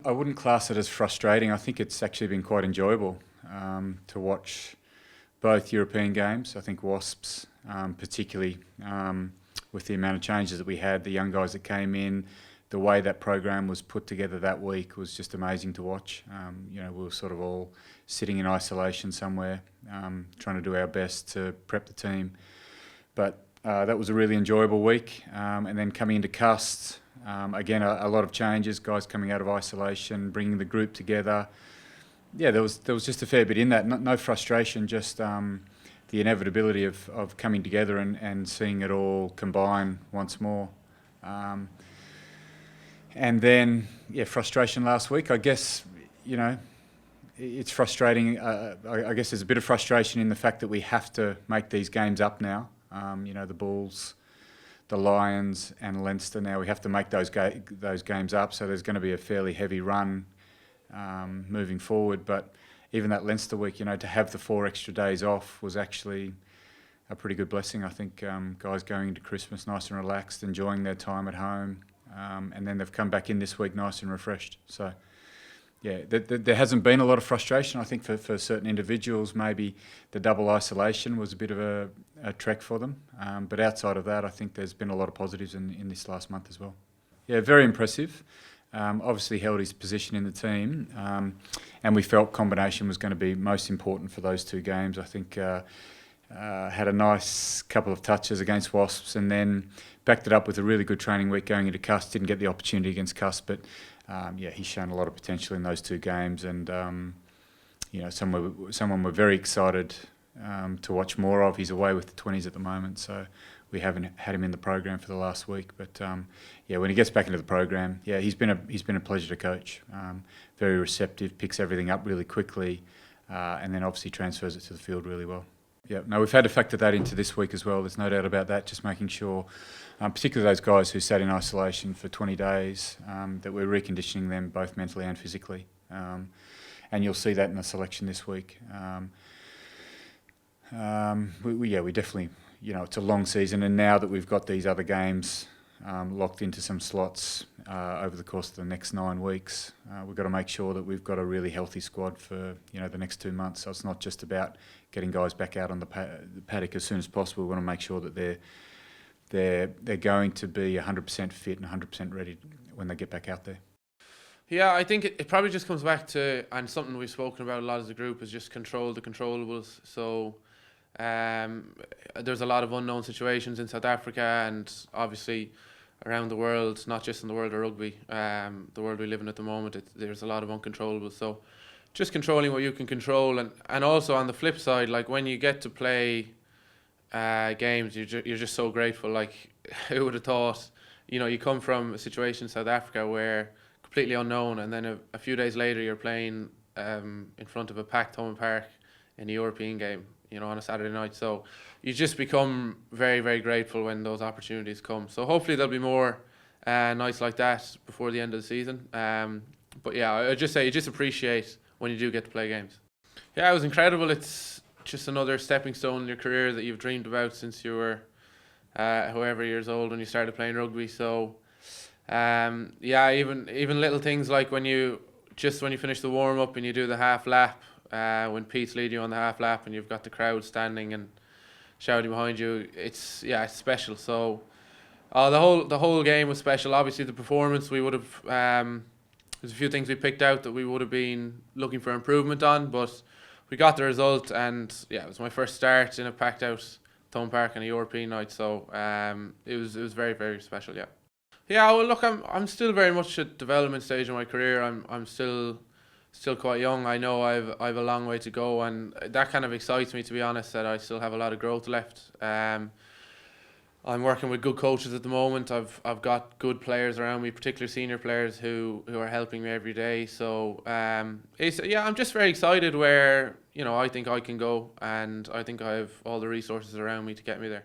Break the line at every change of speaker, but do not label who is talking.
I wouldn't class it as frustrating. I think it's actually been quite enjoyable to watch both European games. I think Wasps, particularly with the amount of changes that we had, the young guys that came in, the way that program was put together that week was just amazing to watch. We were sort of all sitting in isolation somewhere, trying to do our best to prep the team. But that was a really enjoyable week. And then coming into Cust, again, a lot of changes, guys coming out of isolation, bringing the group together. Yeah, there was just a fair bit in that. No frustration, just the inevitability of coming together and seeing it all combine once more. And then, frustration last week. I guess, it's frustrating. I guess there's a bit of frustration in the fact that we have to make these games up now. The Bulls, the Lions and Leinster now, we have to make those games up. So there's going to be a fairly heavy run moving forward. But even that Leinster week, to have the 4 extra days off was actually a pretty good blessing. I think guys going into Christmas nice and relaxed, enjoying their time at home. And then they've come back in this week nice and refreshed. So, there hasn't been a lot of frustration. I think for certain individuals, maybe the double isolation was a bit of a trek for them. But outside of that, I think there's been a lot of positives in this last month as well. Yeah, very impressive. Obviously held his position in the team. And we felt combination was going to be most important for those 2 games. I think had a nice couple of touches against Wasps and then backed it up with a really good training week going into Cust. Didn't get the opportunity against Cust, but he's shown a lot of potential in those 2 games, and someone we're very excited to watch more of. He's away with the 20s at the moment, so we haven't had him in the program for the last week. But when he gets back into the program, he's been a pleasure to coach. Very receptive, picks everything up really quickly, and then obviously transfers it to the field really well. Yeah, no, we've had to factor that into this week as well. There's no doubt about that. Just making sure, particularly those guys who sat in isolation for 20 days, that we're reconditioning them both mentally and physically. And you'll see that in the selection this week. We definitely, it's a long season, and now that we've got these other games locked into some slots over the course of the next 9 weeks, we've got to make sure that we've got a really healthy squad for the next 2 months. So it's not just about getting guys back out on the paddock as soon as possible. We want to make sure that they're going to be 100% fit and 100% ready when they get back out there.
Yeah, I think it probably just comes back to, and something we've spoken about a lot as a group, is just control the controllables. So there's a lot of unknown situations in South Africa and obviously around the world, not just in the world of rugby, the world we live in at the moment. There's a lot of uncontrollables. So just controlling what you can control, and also on the flip side, like when you get to play games, you're just so grateful. Like, who would have thought? You come from a situation in South Africa where completely unknown, and then a few days later you're playing in front of a packed home park in a European game, on a Saturday night. So you just become very, very grateful when those opportunities come. So hopefully there'll be more nights like that before the end of the season. But I just say you just appreciate when you do get to play games. Yeah, it was incredible. It's just another stepping stone in your career that you've dreamed about since you were however years old when you started playing rugby. So even little things like when you finish the warm up and you do the half lap, when Pete's leading you on the half lap and you've got the crowd standing and shouting behind you, it's special. So the whole game was special. Obviously the performance, we would have there's a few things we picked out that we would have been looking for improvement on, but we got the result, and it was my first start in a packed out home park on a European night, so it was very, very special. Well, look, I'm still very much at development stage in my career. I'm still quite young. I know I've a long way to go, and that kind of excites me, to be honest, that I still have a lot of growth left. I'm working with good coaches at the moment. I've got good players around me, particularly senior players who are helping me every day. So I'm just very excited where I think I can go, and I think I have all the resources around me to get me there.